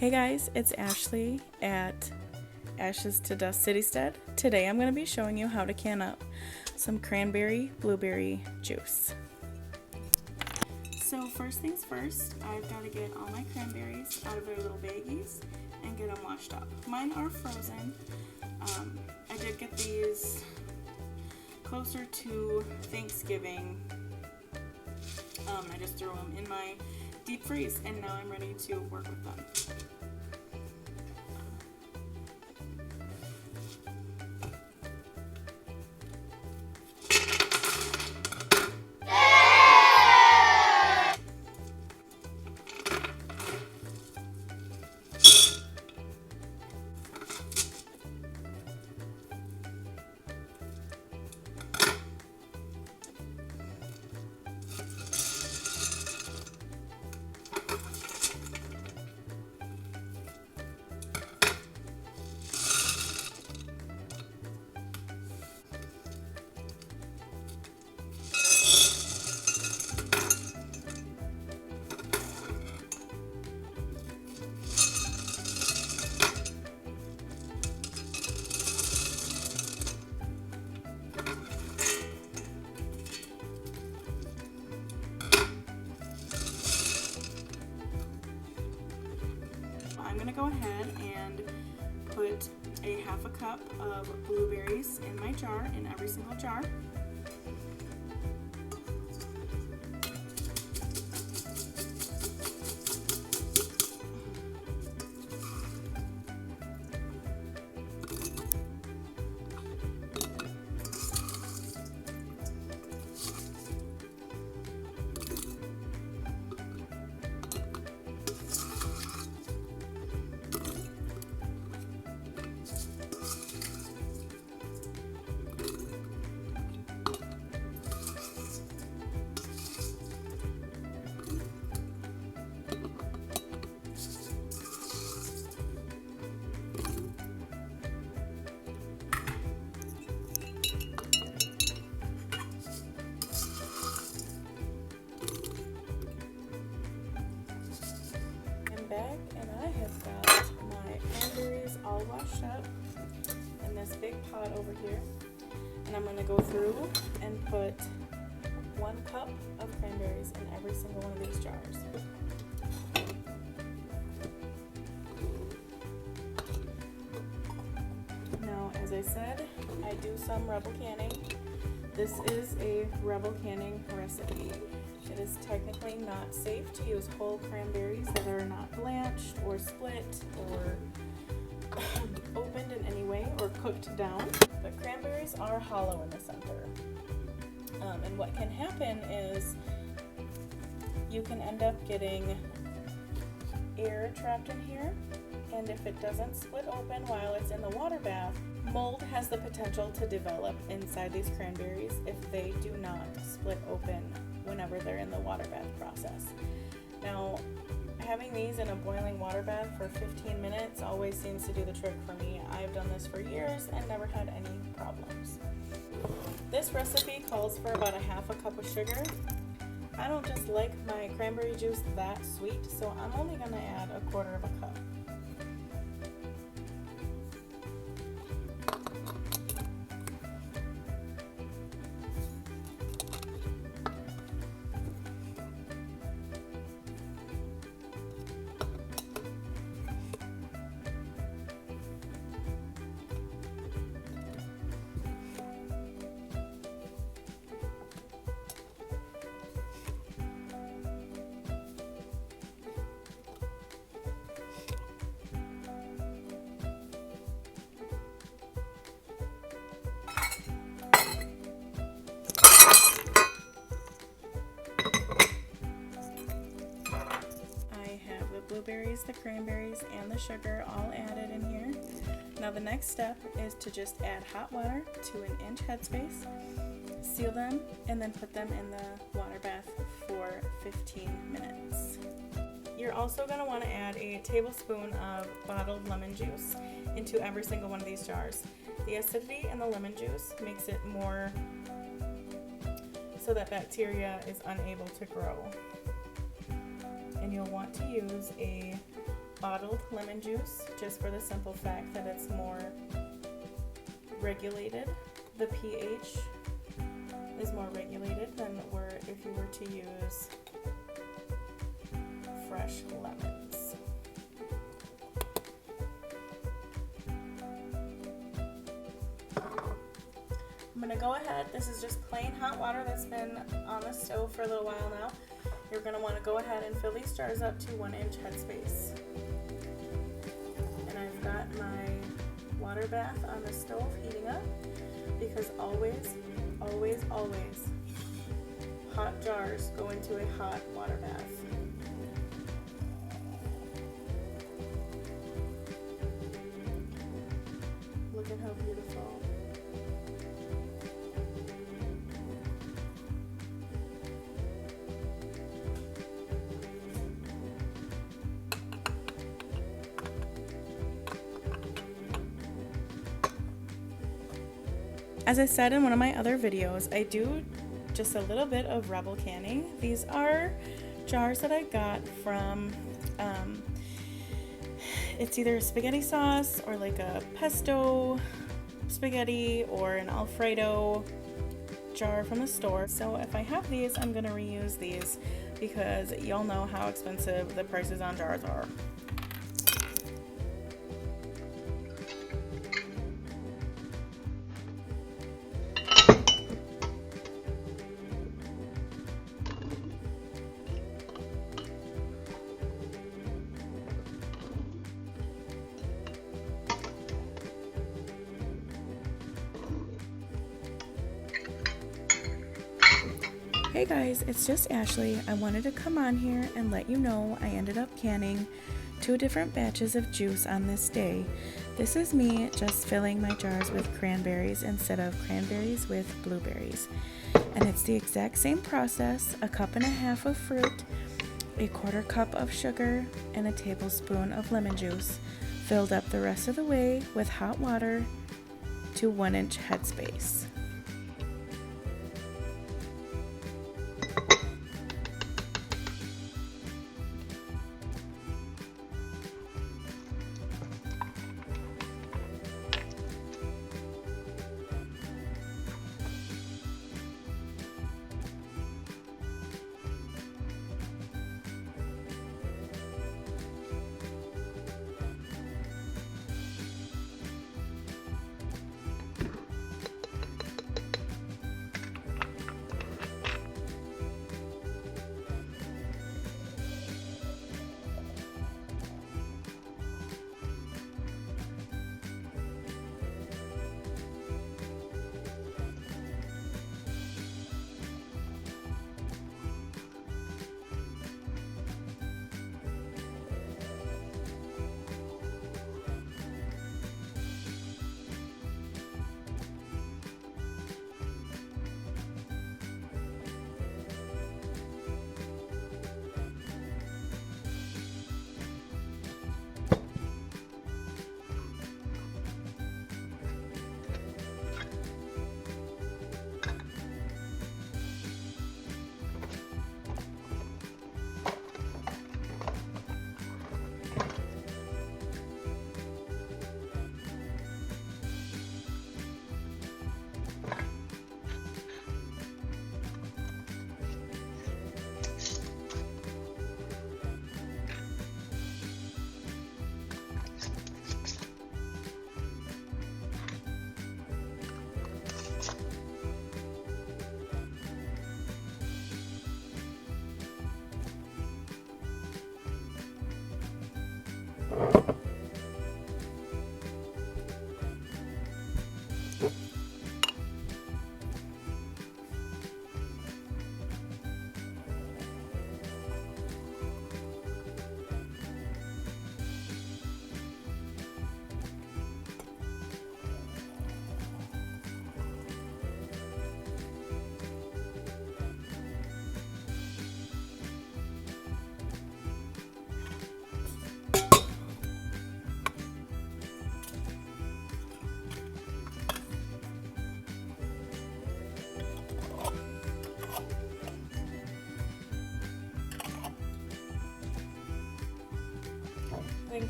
Hey guys, it's Ashley at Ashes to Dust City Stead. Today I'm going to be showing you how to can up some cranberry blueberry juice. So first things first, I've got to get all my cranberries out of their little baggies and get them washed up. Mine are frozen. I did get these closer to Thanksgiving. I just threw them in my deep freeze and now I'm ready to work with them. I'm going to go ahead and put a half a cup of blueberries in my jar, in every single jar. Back, and I have got my cranberries all washed up in this big pot over here, and I'm going to go through and put 1 cup of cranberries in every single one of these jars. Now, as I said, I do some rebel canning. This is a rebel canning recipe. It is technically not safe to use whole cranberries that are not blanched or split or opened in any way or cooked down, but cranberries are hollow in the center. And what can happen is you can end up getting air trapped in here, and if it doesn't split open while it's in the water bath, mold has the potential to develop inside these cranberries if they do not split open whenever they're in the water bath process. Now, having these in a boiling water bath for 15 minutes always seems to do the trick for me. I've done this for years and never had any problems. This recipe calls for about a half a cup of sugar. I don't just like my cranberry juice that sweet, so I'm only going to add a quarter of a cup. Blueberries, the cranberries, and the sugar all added in here. Now the next step is to just add hot water to 1 inch headspace, seal them, and then put them in the water bath for 15 minutes. You're also going to want to add a tablespoon of bottled lemon juice into every single one of these jars. The acidity in the lemon juice makes it more so that bacteria is unable to grow. And you'll want to use a bottled lemon juice, just for the simple fact that it's more regulated. The pH is more regulated than if you were to use fresh lemons. I'm gonna go ahead, this is just plain hot water that's been on the stove for a little while now. You're gonna wanna go ahead and fill these jars up to 1-inch headspace. And I've got my water bath on the stove heating up, because always, always, always, hot jars go into a hot water bath. Look at how beautiful. As I said in one of my other videos, I do just a little bit of Rebel canning. These are jars that I got from, it's either a spaghetti sauce or like a pesto spaghetti or an Alfredo jar from the store. So if I have these, I'm gonna reuse these because y'all know how expensive the prices on jars are. Hey guys, it's just Ashley. I wanted to come on here and let you know I ended up canning 2 different batches of juice on this day. This is me just filling my jars with cranberries instead of cranberries with blueberries. And it's the exact same process: 1.5 cups of fruit, 1/4 cup of sugar, and a tablespoon of lemon juice, filled up the rest of the way with hot water to 1-inch headspace.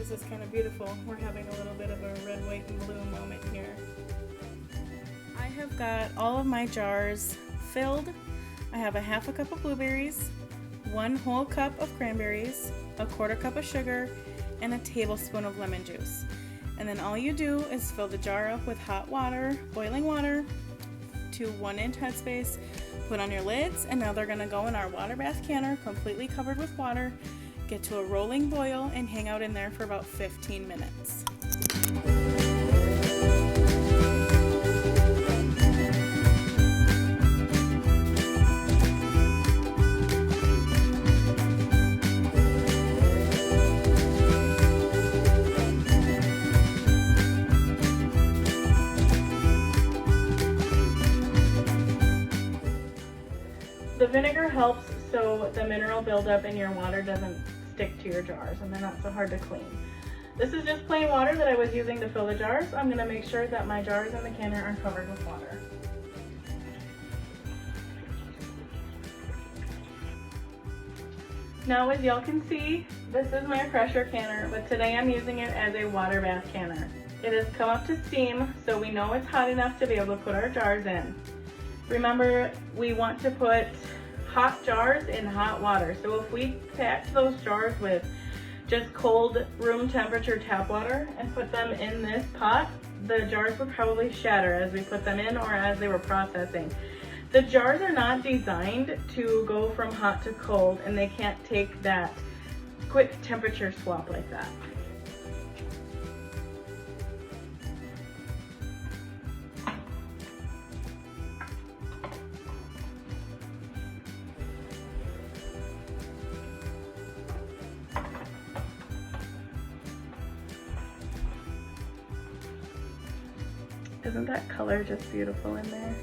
this is kind of beautiful. We're having a little bit of a red, white, and blue moment here. I have got all of my jars filled. I have a half a cup of blueberries, 1 whole cup of cranberries, a 1/4 cup of sugar, and a tablespoon of lemon juice. And then all you do is fill the jar up with hot water, boiling water, to 1-inch headspace, put on your lids, and now they're gonna go in our water bath canner, completely covered with water, get to a rolling boil, and hang out in there for about 15 minutes. The vinegar helps so the mineral buildup in your water doesn't stick to your jars and they're not so hard to clean. This is just plain water that I was using to fill the jars. I'm going to make sure that my jars in the canner are covered with water. Now, as y'all can see, this is my pressure canner, but today I'm using it as a water bath canner. It has come up to steam, so we know it's hot enough to be able to put our jars in. Remember, we want to put hot jars in hot water. So if we packed those jars with just cold room temperature tap water and put them in this pot, the jars would probably shatter as we put them in or as they were processing. The jars are not designed to go from hot to cold, and they can't take that quick temperature swap like that. Isn't that color just beautiful in there?